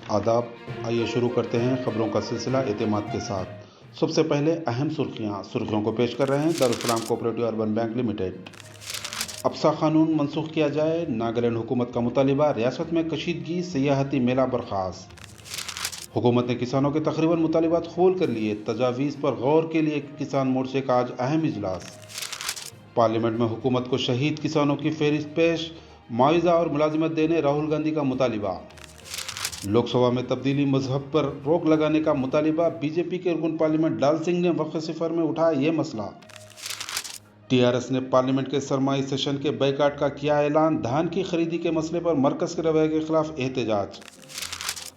आदाब। आइए शुरू करते हैं खबरों का सिलसिला एतमाद के साथ। सबसे पहले अहम सुर्खियों को पेश कर रहे हैं Darussalam cooperative urban bank limited. अब्सा कानून मनसूख किया जाए, नागालैंड हुकूमत का मुतालिबा, रियासत में कशीदगी, सियाहती मेला बर्खास्त। हुकूमत ने किसानों के तकरीबन मुतालिबात खोल कर लिए, तजावीज़ पर गौर के लिए किसान मोर्चे का आज अहम इजलास। पार्लियामेंट में हुकूमत को शहीद किसानों की फहरिस्त पेश, मुआवजा और मुलाजिमत देने राहुल गांधी का मुतालिबा। लोकसभा में तब्दीली मजहब पर रोक लगाने का मुतालिबा, बीजेपी के रुकन पार्लियामेंट डाल सिंह ने वक्फ सिफर में उठाया ये मसला। टीआरएस ने पार्लियामेंट के सरमाई सेशन के बैकाट का किया ऐलान, धान की खरीदी के मसले पर मरकज के रवैये के खिलाफ एहतजाज।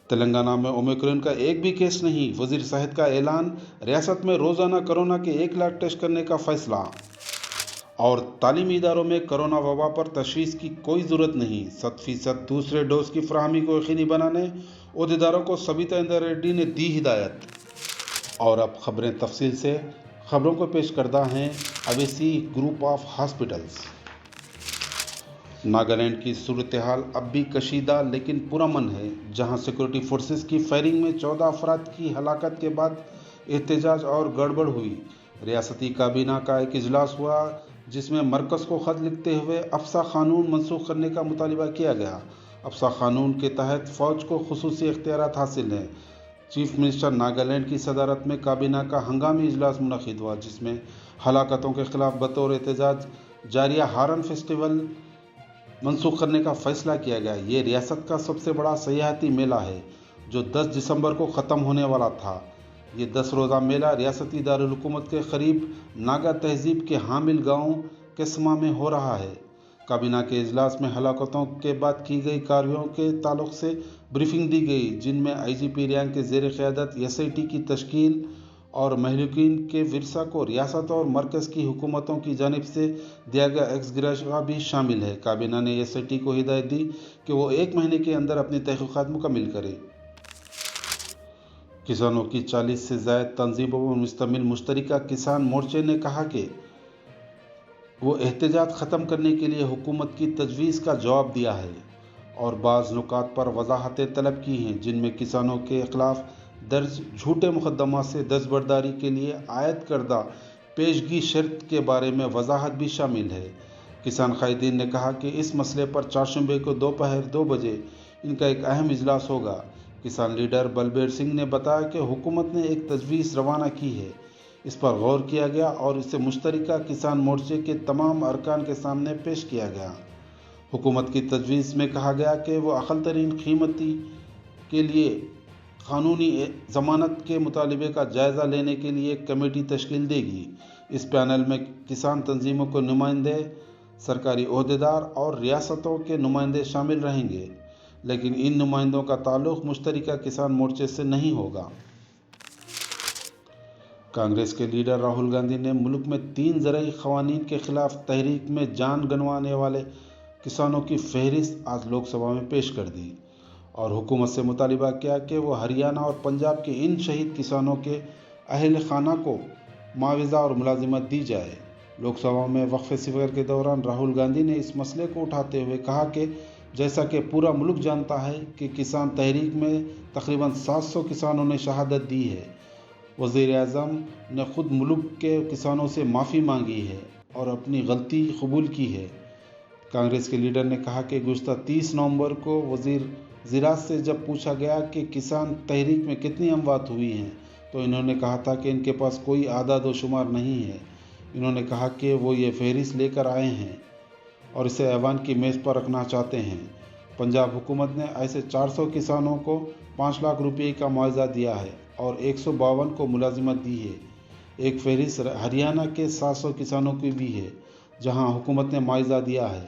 तेलंगाना में ओमिक्रॉन का एक भी केस नहीं, वजीर सेहत का ऐलान, रियासत में रोजाना कोरोना के 1 लाख टेस्ट करने का फैसला। और तालीमी इदारों में कोरोना वबा पर तशवीश की कोई ज़रूरत नहीं, 100% दूसरे डोज की फराहमी को यकीनी बनाने ओहदेदारों को सबिता इंद्रा रेड्डी ने दी हिदायत। और अब खबरें तफसील से। खबरों को पेश करता हैं Owaisi group of hospitals. Nagaland की सूरत हाल अब भी कशीदा लेकिन पुरअमन है, जहां सिक्योरिटी फोर्सेस की फायरिंग में 14 अफराद की हलाकत के बाद एहतजाज और गड़बड़ हुई। रियासती काबीना का एक इजलास हुआ जिसमें मरकज़ को ख़त लिखते हुए अब्सा कानून मनसूख करने का मुतालिबा किया गया। अब्सा कानून के तहत फ़ौज को खुसूसी इख्तियारात हासिल हैं। चीफ मिनिस्टर नागालैंड की सदारत में काबीना का हंगामी इजलास मुनक़िद हुआ, जिसमें हलाकतों के खिलाफ बतौर एहतजाज जारिया हारन फेस्टिवल मनसूख करने का फ़ैसला किया गया। ये रियासत का सबसे बड़ा सियाहती मेला है जो 10 दिसंबर को ख़त्म होने वाला था। ये 10 रोज़ा मेला रियासती दारुल हुकूमत के करीब नागा तहजीब के हामिल गांव केसमा में हो रहा है। काबीना के इजलास में हलाकतों के बाद की गई कार्रवाइयों के ताल्लुक से ब्रीफिंग दी गई, जिनमें आईजीपी रैंक के ज़ेर क़यादत एसआईटी की तश्कील और महलूकीन के विरसा को रियासत और मरकज़ की हुकूमतों की जानिब से दिया गया एक्स ग्रेशिया भी शामिल है। काबीना ने एसआईटी को हिदायत दी कि वो 1 महीने के अंदर अपनी तहक़ीक़ात मुकम्मिल करे। किसानों की 40 से ज़ायद तंजीमों पर मुश्तमिल मुश्तरका किसान मोर्चे ने कहा कि वो एहतजाज ख़त्म करने के लिए हुकूमत की तजवीज़ का जवाब दिया है और बाज़ नुकात पर वजाहतें तलब की हैं, जिनमें किसानों के खिलाफ दर्ज झूठे मुकदमा से दस्तबरदारी के लिए आयद करदा पेशगी शर्त के बारे में वजाहत भी शामिल है। किसान कायदीन ने कहा कि इस मसले पर चारशंबे को दोपहर 2 बजे इनका एक अहम इजलास होगा। किसान लीडर बलबीर सिंह ने बताया कि हुकूमत ने एक तजवीज़ रवाना की है, इस पर गौर किया गया और इसे मुश्तरका किसान मोर्चे के तमाम अरकान के सामने पेश किया गया। हुकूमत की तजवीज़ में कहा गया कि वो अक़ल तरीन कीमती के लिए कानूनी ज़मानत के मुतालिबे का जायज़ा लेने के लिए एक कमेटी तश्कील देगी। इस पैनल में किसान तंजीमों के नुमाइंदे, सरकारी ओहदेदार और रियासतों के नुमाइंदे शामिल रहेंगे, लेकिन इन नुमाइंदों का ताल्लुक़ मुश्तरका किसान मोर्चे से नहीं होगा। कांग्रेस के लीडर राहुल गांधी ने मुल्क में 3 ज़रई क़वानीन के ख़िलाफ़ तहरीक में जान गंवाने वाले किसानों की फहरिस्त आज लोकसभा में पेश कर दी और हुकूमत से मुतालिबा किया कि वो हरियाणा और पंजाब के इन शहीद किसानों के अहल खाना को मुआवजा और मुलाजिमत दी जाए। लोकसभा में वक्फ सिफर के दौरान राहुल गांधी ने इस मसले को उठाते हुए कहा कि जैसा कि पूरा मुल्क जानता है कि किसान तहरीक में तकरीबन 700 किसानों ने शहादत दी है। वज़ीर-ए-आज़म ने ख़ुद मुल्क के किसानों से माफ़ी मांगी है और अपनी गलती कबूल की है। कांग्रेस के लीडर ने कहा कि गुज़श्ता 30 नवंबर को वज़ीर ज़राअत से जब पूछा गया कि किसान तहरीक में कितनी अमवात हुई हैं, तो इन्होंने कहा था कि इनके पास कोई आदाद व शुमार नहीं है। इन्होंने कहा कि वो ये फहरिस्त लेकर आए हैं और इसे ऐवान की मेज़ पर रखना चाहते हैं। पंजाब हुकूमत ने ऐसे 400 किसानों को 5 लाख रुपये का मुआवजा दिया है और 152 को मुलाजिमत दी है। एक फहरिस्त हरियाणा के 700 किसानों की भी है, जहां हुकूमत ने मुआवजा दिया है।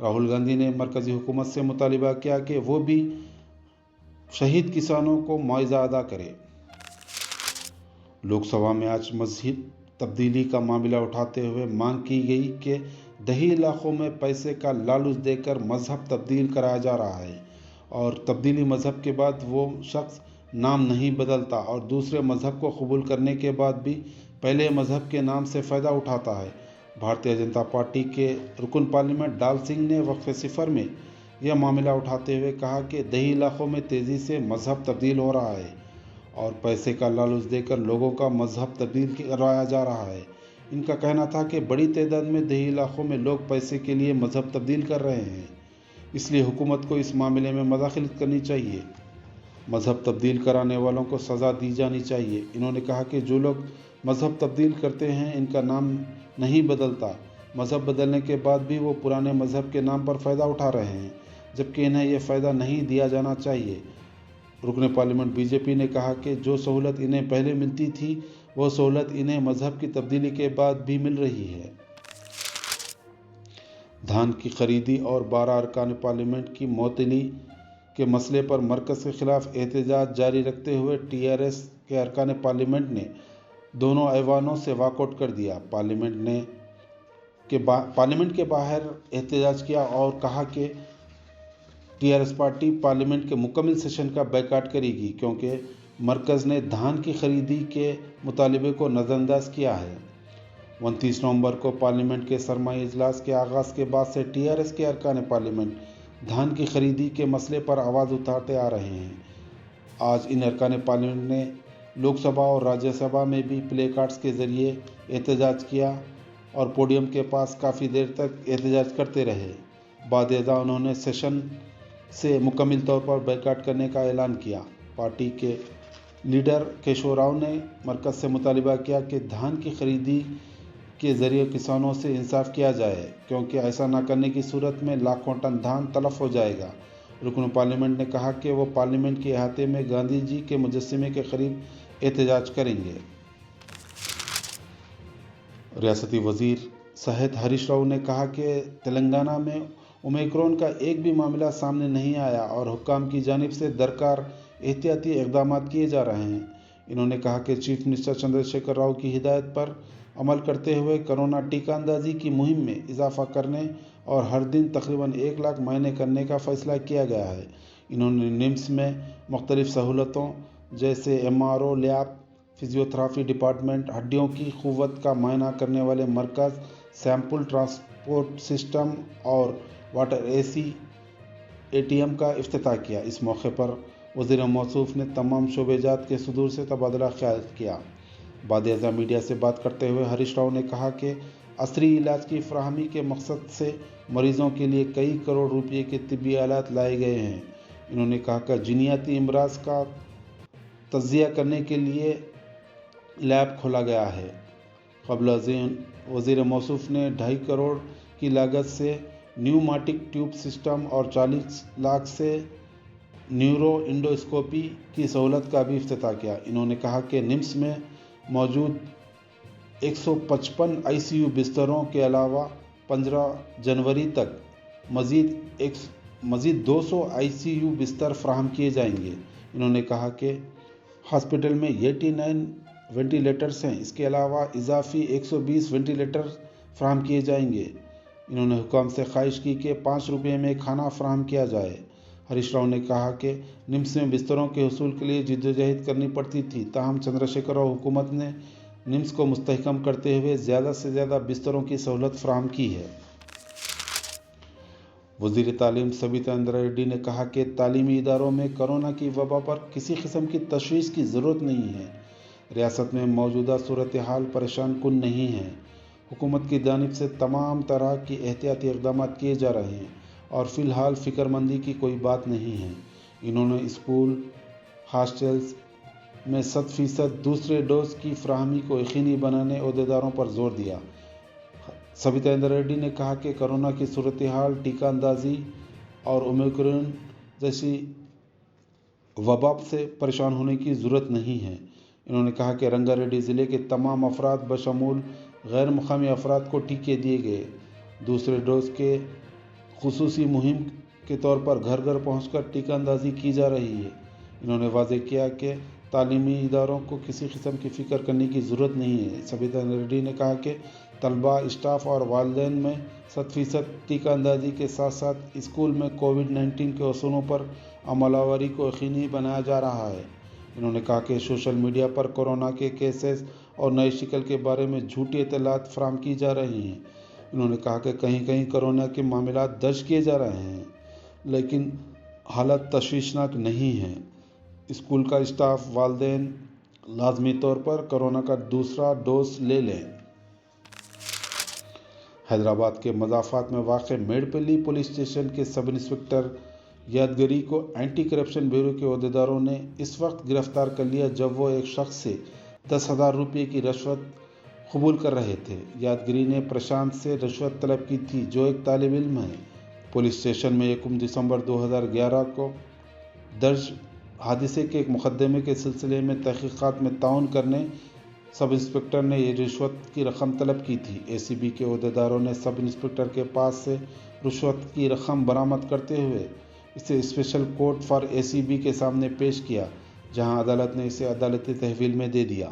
राहुल गांधी ने मरकज़ी हुकूमत से मुतालिबा किया कि वो भी शहीद किसानों को मुआवजा अदा करे। लोकसभा में आज मज़हब तब्दीली का मामला उठाते हुए मांग की गई कि दही इलाकों में पैसे का लालच देकर मज़हब तब्दील कराया जा रहा है और तब्दीली मज़हब के बाद वो शख्स नाम नहीं बदलता और दूसरे मज़हब को कबूल करने के बाद भी पहले मज़हब के नाम से फ़ायदा उठाता है। भारतीय जनता पार्टी के रुकन पार्लियामेंट डाल सिंह ने वक्फ सिफर में यह मामला उठाते हुए कहा कि देही इलाकों में तेज़ी से मजहब तब्दील हो रहा है और पैसे का लालच देकर लोगों का मजहब तब्दील करवाया जा रहा है। इनका कहना था कि बड़ी तादाद में देही इलाकों में लोग पैसे के लिए मजहब तब्दील कर रहे हैं, इसलिए हुकूमत को इस मामले में मदाखलत करनी चाहिए। मजहब तब्दील कराने वालों को सज़ा दी जानी चाहिए। इन्होंने कहा कि जो लोग मजहब तब्दील करते हैं इनका नाम नहीं बदलता, मजहब बदलने के बाद भी वो पुराने मजहब के नाम पर फ़ायदा उठा रहे हैं, जबकि इन्हें यह फ़ायदा नहीं दिया जाना चाहिए। रुकन पार्लियामेंट बीजेपी ने कहा कि जो सहूलत इन्हें पहले मिलती थी वह सहूलत इन्हें मजहब की तब्दीली के बाद भी मिल रही है। धान की खरीदी और 12 अरकान पार्लियामेंट की मुअत्तली के मसले पर मरकज़ के खिलाफ एहतजाज जारी रखते हुए टीआरएस के अरकान पार्लियामेंट ने दोनों ऐवानों से वॉकआउट कर दिया। पार्लियामेंट के बाहर एहतजाज किया और कहा कि टीआरएस पार्टी पार्लियामेंट के मुकम्मल सेशन का बायकॉट करेगी क्योंकि मरकज़ ने धान की खरीदी के मुतालबे को नज़रअंदाज किया है। 29 नवंबर को पार्लियामेंट के सरमाई इजलास के आगाज़ के बाद से टीआरएस के अरकान पार्लियामेंट धान की खरीदी के मसले पर आवाज़ उठाते आ रहे हैं। आज इन अरकान पार्लियामेंट ने लोकसभा और राज्यसभा में भी प्ले कार्ड्स के ज़रिए एहतजाज किया और पोडियम के पास काफ़ी देर तक एहतजाज करते रहे। बाद उन्होंने सेशन से मुकम्मल तौर पर बायकॉट करने का ऐलान किया। पार्टी के लीडर केशव राव ने मरकज़ से मुतालिबा किया कि धान की खरीदी के ज़रिए किसानों से इंसाफ किया जाए क्योंकि ऐसा न करने की सूरत में लाखों टन धान तलफ हो जाएगा। रुकन पार्लियामेंट ने कहा कि वो पार्लियामेंट के अहाते में गांधी जी के मुजस्समे के करीब एहतजाज करेंगे। रियासती वजीर सहित हरीश राव ने कहा कि तेलंगाना में ओमिक्रॉन का एक भी मामला सामने नहीं आया और हुक्काम की जानिब से दरकार एहतियाती इक़दाम किए जा रहे हैं। इन्होंने कहा कि चीफ मिनिस्टर चंद्रशेखर राव की हिदायत पर अमल करते हुए कोरोना टीका अंदाजी की मुहिम में इजाफा करने और हर दिन तकरीबन 1 लाख मुआयने करने का फ़ैसला किया गया है। इन्होंने निम्स में मुख्तलिफ़ सहूलतों जैसे MRO लैब, फिजियोथेरापी डिपार्टमेंट, हड्डियों की क़ुव्वत का मुआयना करने वाले मरकज़, सैंपल ट्रांसपोर्ट सिस्टम और वाटर AC ATM का इफ्तिताह किया। इस मौके पर वज़ीर मौसूफ ने तमाम शोबेजात के सदूर से तबादला ख्याल किया। बाद मीडिया से बात करते हुए हरीश राव ने कहा कि असरी इलाज की फराहमी के मकसद से मरीज़ों के लिए कई करोड़ रुपये के तिब्बी आलात लाए गए हैं। इन्होंने कहा कि जिनियाती अमराज का तज्ज़िया करने के लिए लैब खोला गया है। क़ब्ल वज़ीर मौसूफ ने 2.5 करोड़ की लागत से न्यूमाटिक ट्यूब सिस्टम और 40 लाख से न्यूरो इंडोस्कोपी की सहूलत का भी इफ्तिताह किया। इन्होंने कहा कि निम्स में मौजूद 155 ICU बिस्तरों के अलावा 15 जनवरी तक मज़ीद 200 ICU बिस्तर फ्राहम किए जाएंगे। इन्होंने कहा कि हॉस्पिटल में 89 वेंटिलेटर्स हैं, इसके अलावा इजाफी 120 वेंटिलेटर फ्राहम किए जाएंगे। इन्होंने हुक्म से ख्वाहिश की कि 5 रुपये में खाना फ्राहम किया जाए। हरीश राव ने कहा कि निम्स में बिस्तरों के हुसूल के लिए जिद्दोजहद करनी पड़ती थी, ताहम चंद्रशेखर राव हुकूमत ने निम्स को मुस्तहकम करते हुए ज़्यादा से ज़्यादा बिस्तरों की सहूलत फ्राहम की है। वज़ीर तालीम सबिता इंदिरा रेड्डी ने कहा कि तालीमी इदारों में कोरोना की वबा पर किसी किस्म की तशवीश की ज़रूरत नहीं है। रियासत में मौजूदा सूरत हाल परेशान कुन नहीं है। हुकूमत की जानिब से तमाम तरह की एहतियाती इक़दाम किए जा रहे हैं और फ़िलहाल फ़िक्रमंदी की कोई बात नहीं है। इन्होंने स्कूल हॉस्टल्स में 100% दूसरे डोज की फराहमी को यकीनी बनाने अहदेदारों पर जोर दिया। सबिता इंदिरा रेड्डी ने कहा कि कोरोना की सूरत हाल, टीका अंदाजी और ओमिक्रॉन जैसी वबा से परेशान होने की ज़रूरत नहीं है। इन्होंने कहा कि रंगारेड्डी ज़िले के तमाम अफराद बशमूल गैर मुकामी अफराद को टीके दिए गए। दूसरे डोज के खुसूसी मुहिम के तौर पर घर घर पहुँचकर टीका अंदाजी की जा रही है। इन्होंने वाज़ेह किया कि तालीमी इदारों को किसी किस्म की फ़िक्र करने की ज़रूरत नहीं है। सबिता रेड्डी ने कहा कि तलबा, स्टाफ और वालिदैन में 100% टीका अंदाजी के साथ साथ स्कूल में कोविड-19 के असूलों पर अमलावरी को यकीनी बनाया जा रहा है। इन्होंने कहा कि सोशल मीडिया पर कोरोना के केसेस और नई शिकल के बारे में झूठी इत्तलात फराहम की जा रही हैं। इन्होंने कहा कि कहीं कहीं कोरोना के मामला दर्ज किए जा रहे हैं। لیکن حالت تشویشناک نہیں ہے۔ اسکول کا اسٹاف، والدین لازمی طور پر کورونا کا دوسرا ڈوز لے لیں۔ حیدرآباد کے مضافات میں واقع میڈپلی پولیس اسٹیشن کے سب انسپکٹر یادگری کو اینٹی کرپشن بیورو کے عہدیداروں نے اس وقت گرفتار کر لیا جب وہ ایک شخص سے 10,000 روپے کی رشوت قبول کر رہے تھے۔ یادگری نے پرشانت سے رشوت طلب کی تھی، جو ایک طالب علم ہے۔ پولیس اسٹیشن میں 1 دسمبر 2011 کو درج حادثے کے ایک مقدمے کے سلسلے میں تحقیقات میں تعاون کرنے سب انسپکٹر نے یہ رشوت کی رقم طلب کی تھی۔ ACB کے عہدیداروں نے سب انسپکٹر کے پاس سے رشوت کی رقم برآمد کرتے ہوئے اسے اسپیشل کورٹ فار ACB کے سامنے پیش کیا، جہاں عدالت نے اسے عدالتی تحویل میں دے دیا۔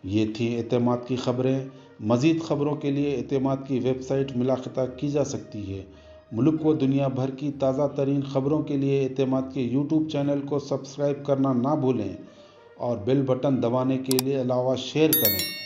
یہ تھی اعتماد کی خبریں۔ مزید خبروں کے لیے اعتماد کی ویب سائٹ ملاحظہ کی جا سکتی ہے۔ ملک و دنیا بھر کی تازہ ترین خبروں کے لیے اعتماد کے YouTube چینل کو سبسکرائب کرنا نہ بھولیں اور بیل بٹن دبانے کے علاوہ شیئر کریں۔